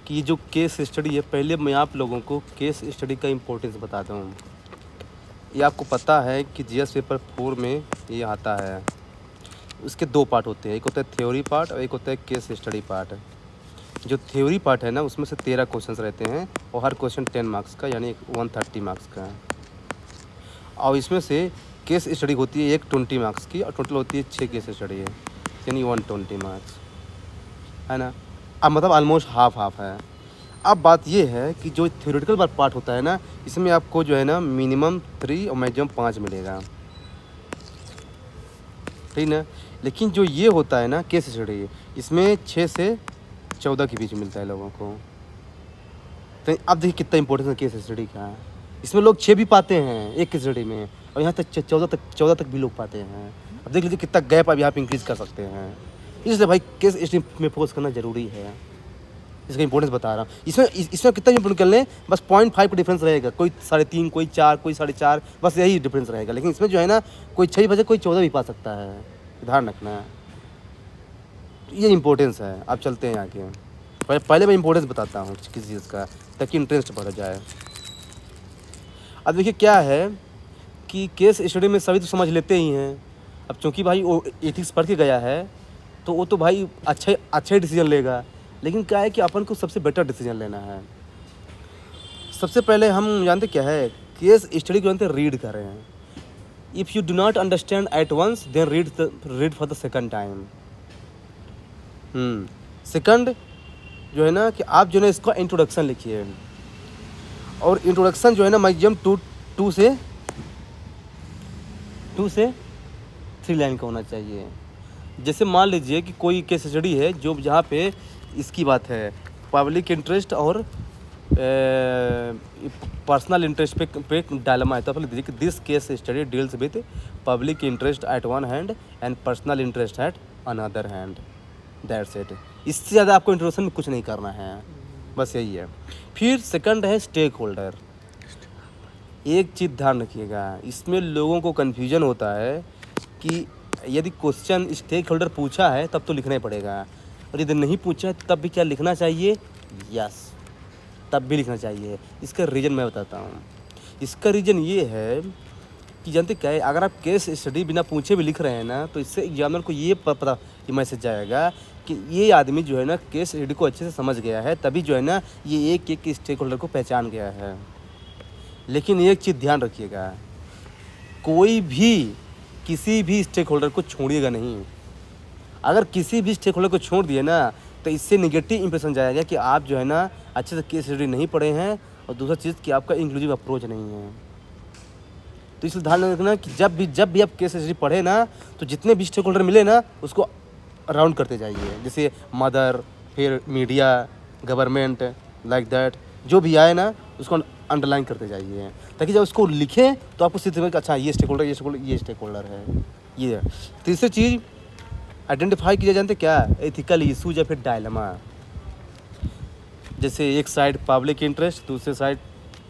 कि ये जो केस स्टडी है, पहले मैं आप लोगों को केस स्टडी का इम्पोर्टेंस बताता हूँ। ये आपको पता है कि जीएस पेपर 4 में ये आता है। उसके 2 पार्ट होते हैं, एक होता है थ्योरी पार्ट और एक होता है केस स्टडी पार्ट। जो थ्योरी पार्ट है ना, उसमें से 13 क्वेश्चंस रहते हैं और हर क्वेश्चन 10 मार्क्स का, यानी 130 मार्क्स का है। और इसमें से केस स्टडी होती है एक 20 मार्क्स की और टोटल होती है 6 केस स्टडी है, यानी 120 मार्क्स, है ना। अब मतलब ऑलमोस्ट हाफ है। अब बात ये है कि जो थ्योरेटिकल पार्ट होता है ना, इसमें आपको जो है ना मिनिमम 3 और मैक्सिमम 5 मिलेगा, ठीक ना। लेकिन जो ये होता है ना केस स्टडी, इसमें 6 से 14 के बीच मिलता है लोगों को। तो अब देखिए कितना इंपॉर्टेंस है केस स्टडी का। इसमें लोग 6 भी पाते हैं एक केस स्टडी में, और यहाँ तक 14 तक भी लोग पाते हैं। अब देख लीजिए कितना गैप अब यहाँ पे इंक्रीज़ कर सकते हैं। इसलिए भाई केस स्टडी में फोकस करना ज़रूरी है, इसका इंपॉर्टेंस बता रहा हूँ। इसमें कितना इंपॉर्टेंट कर लें, बस 0.5 का डिफरेंस रहेगा, कोई 3.5, कोई 4, कोई 4.5, बस यही डिफरेंस रहेगा। लेकिन इसमें जो है ना कोई 6 बजे कोई 14 भी पा सकता है, ध्यान रखना है। ये इंपॉर्टेंस है। आप चलते हैं आगे। पहले मैं इंपॉर्टेंस बताता हूँ किसी चीज़ का, ताकि इंटरेस्ट बढ़ जाए। अब देखिए क्या है कि केस स्टडी में सभी तो समझ लेते ही हैं। अब चूँकि भाई वो एथिक्स पढ़ के गया है, तो वो तो भाई अच्छा ही डिसीजन लेगा। लेकिन क्या है कि अपन को सबसे बेटर डिसीजन लेना है। सबसे पहले हम जानते क्या है, केस स्टडी को जानते रीड कर रहे हैं। If you do not understand at once, then read for the second time. Second जो है ना कि आप जो है ना इसका इंट्रोडक्शन लिखिए, और इंट्रोडक्शन जो है ना मैक्सिमम 2 से 3 लाइन का होना चाहिए। जैसे मान लीजिए कि कोई केस स्टडी है जो जहाँ पे इसकी बात है पब्लिक इंटरेस्ट और पर्सनल इंटरेस्ट पे डायलेमा है, तो आप लिख दीजिए कि this case study deals with public interest eight one hand and personal interest at another hand, that's it. इससे ज़्यादा आपको इंट्रोडक्शन में कुछ नहीं करना है, बस यही है। फिर सेकंड है स्टेक होल्डर। एक चीज़ ध्यान रखिएगा, इसमें लोगों को कन्फ्यूजन होता है कि यदि क्वेश्चन स्टेक होल्डर पूछा है तब तो लिखना ही पड़ेगा, और यदि नहीं पूछा है तब भी क्या लिखना चाहिए, यस तब भी लिखना चाहिए। इसका रीज़न मैं बताता हूँ। इसका रीज़न ये है कि जानते क्या है, अगर आप केस स्टडी बिना पूछे भी लिख रहे हैं ना, तो इससे एग्जामिनर को ये पता ये मैसेज जाएगा कि ये आदमी जो है ना केस स्टडी को अच्छे से समझ गया है, तभी जो है ना ये एक स्टेक होल्डर को पहचान गया है। लेकिन एक चीज़ ध्यान रखिएगा, कोई भी किसी भी स्टेक होल्डर को छोड़िएगा नहीं। अगर किसी भी स्टेक होल्डर को छोड़ दिए ना, तो इससे नेगेटिव इंप्रेशन जाएगा कि आप जो है ना अच्छे से केस स्टडी नहीं पढ़े हैं, और दूसरा चीज़ कि आपका इंक्लूसिव अप्रोच नहीं है। तो इसलिए ध्यान रखना कि जब भी आप केस स्टडी पढ़े ना, तो जितने भी स्टेक होल्डर मिले ना उसको राउंड करते जाइए। जैसे मदर, फिर मीडिया, गवर्नमेंट, लाइक दैट, जो भी आए ना उसको अंडरलाइन करते जाइए, ताकि जब उसको लिखें तो आपको सीधे में अच्छा ये स्टेक होल्डर, ये स्टेक होल्डर है। ये तीसरी चीज़ आइडेंटिफाई किया जानते क्या, एथिकल इशूज या फिर डायलेमा। जैसे एक साइड पब्लिक इंटरेस्ट, दूसरे साइड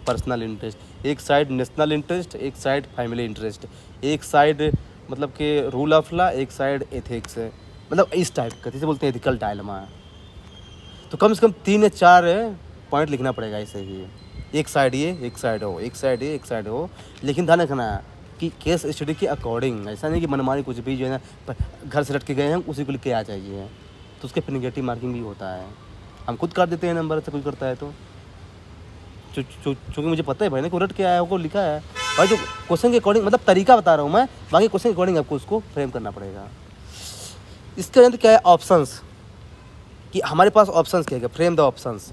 पर्सनल इंटरेस्ट, एक साइड नेशनल इंटरेस्ट, एक साइड फैमिली इंटरेस्ट, एक साइड मतलब कि रूल ऑफ लॉ, एक साइड एथिक्स, मतलब इस टाइप का, जिसे बोलते हैं एथिकल डायलेमा। तो कम से कम 3 या 4 पॉइंट लिखना पड़ेगा ऐसे ही, एक साइड ये, एक साइड हो, एक साइड ये, एक साइड हो। लेकिन ध्यान रखना है कि केस स्टडी के अकॉर्डिंग, ऐसा नहीं कि मनमानी कुछ भी जो है ना घर से रट के गए हैं उसी को लिख के आ जाइए, तो उसके फिर नेगेटिव मार्किंग भी होता है। हम खुद काट देते हैं नंबर से कोई करता है तो, चूँकि मुझे पता है भाई ना को रट के आया होगा, लिखा है भाई। जो क्वेश्चन के अकॉर्डिंग, मतलब तरीका बता रहा हूँ मैं, बाकी क्वेश्चन के अकॉर्डिंग आपको उसको फ्रेम करना पड़ेगा। इसके अंदर क्या है, ऑप्शंस, कि हमारे पास ऑप्शंस क्या है, फ्रेम द ऑप्शंस।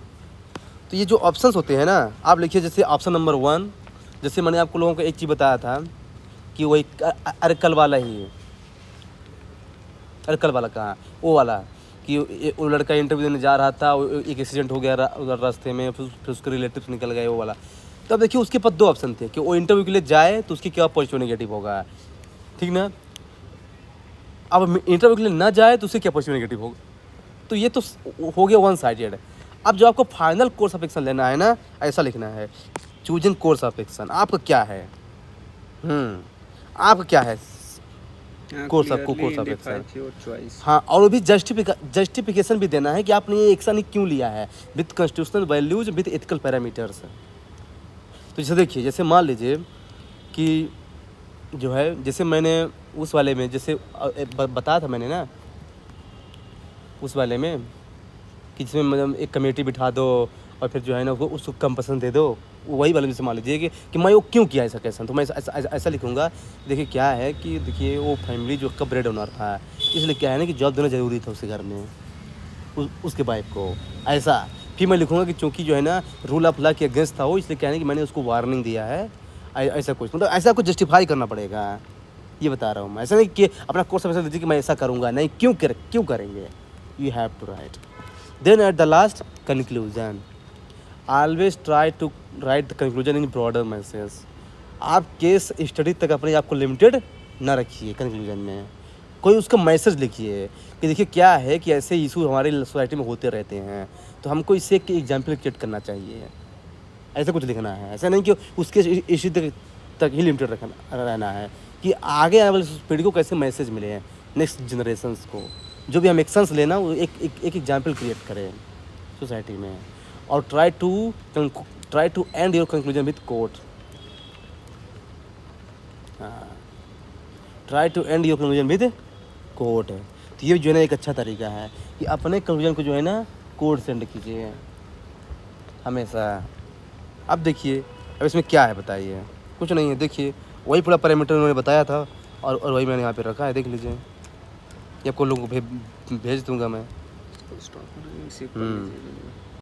तो ये जो ऑप्शंस होते हैं ना, आप लिखिए जैसे ऑप्शन नंबर 1, जैसे मैंने आपको लोगों को एक चीज़ बताया था कि वही अरे कल वाला ही है, अरे कल वाला कहाँ, वो वाला कि वो लड़का इंटरव्यू देने जा रहा था, एक एक्सीडेंट हो गया उधर रास्ते में, फिर उसके रिलेटिव्स निकल गए, वो वाला। तब देखिए उसके पास 2 ऑप्शन थे कि वो इंटरव्यू के लिए जाए तो उसकी क्या पॉजिटिव नेगेटिव होगा, ठीक ना। अब इंटरव्यू के लिए ना जाए तो उससे क्या पॉजिटिव नेगेटिव होगा, तो ये तो हो गया 1 साइडेड। अब जो आपको फाइनल कोर्स ऑफ एक्शन लेना है ना, ऐसा लिखना है, चूजिंग कोर्स ऑफ एक्शन। आपका क्या है, आपका क्या है, कोर्स ऑफ एक्शन। हाँ, और वो भी जस्टिफिकेशन भी देना है कि आपने ये एक्शन क्यों लिया है, with constitutional values, with ethical parameters. तो जैसे देखिए, जैसे मान लीजिए कि जो है, जैसे मैंने उस वाले में जैसे बताया था मैंने ना, उस वाले में कि जिसमें मतलब एक कमेटी बिठा दो और फिर जो है ना उसको कम पसंद दे दो, वही वाले में से मान लीजिए कि मैं वो क्यों किया ऐसा क्वेश्चन, तो मैं ऐसा लिखूँगा। देखिए क्या है कि देखिए वो फैमिली जो का ब्रेड ओनर था, इसलिए क्या है ना कि जॉब देना ज़रूरी था उसके घर में उसके वाइफ को, ऐसा। फिर मैं लिखूँगा कि चूँकि जो है ना रूल ऑफ लॉ के अगेंस्ट था वो, इसलिए क्या है कि मैंने उसको वार्निंग दिया है, ऐसा कुछ, मतलब ऐसा कुछ जस्टिफाई करना पड़ेगा, ये बता रहा हूँ मैं। ऐसा नहीं कि अपना कोर्स ऐसा दीजिए कि मैं ऐसा करूँगा, नहीं, क्यों करेंगे, you have to write. Then at the last, conclusion, always try to write the conclusion in broader message. आप केस स्टडी तक अपने आप को लिमिटेड ना रखिए, कंक्लूजन में कोई उसका मैसेज लिखिए कि देखिए क्या है कि ऐसे इशू हमारी सोसाइटी में होते रहते हैं, तो हमको इससे एक एग्जाम्पल क्रिएट करना चाहिए, ऐसा कुछ लिखना है। ऐसा नहीं कि उसके इशू तक ही लिमिटेड रहना है, कि आगे आने वाली पीढ़ी को कैसे मैसेज मिले हैं, नेक्स्ट जनरेशन्स को, जो भी हम एक्शंस लेना वो एक एग्जाम्पल क्रिएट करें सोसाइटी में। और try to end your conclusion with quote. Try to end your conclusion with quote. तो ये जो है ना एक अच्छा तरीका है कि अपने कंक्लूजन को जो है ना कोट सेंड कीजिए हमेशा। अब देखिए, अब इसमें क्या है बताइए, कुछ नहीं है। देखिए वही पूरा पैरामीटर उन्होंने बताया था और वही मैंने यहाँ पे रखा है, देख लीजिए। ये आपको लोगों को भेज दूँगा मैं।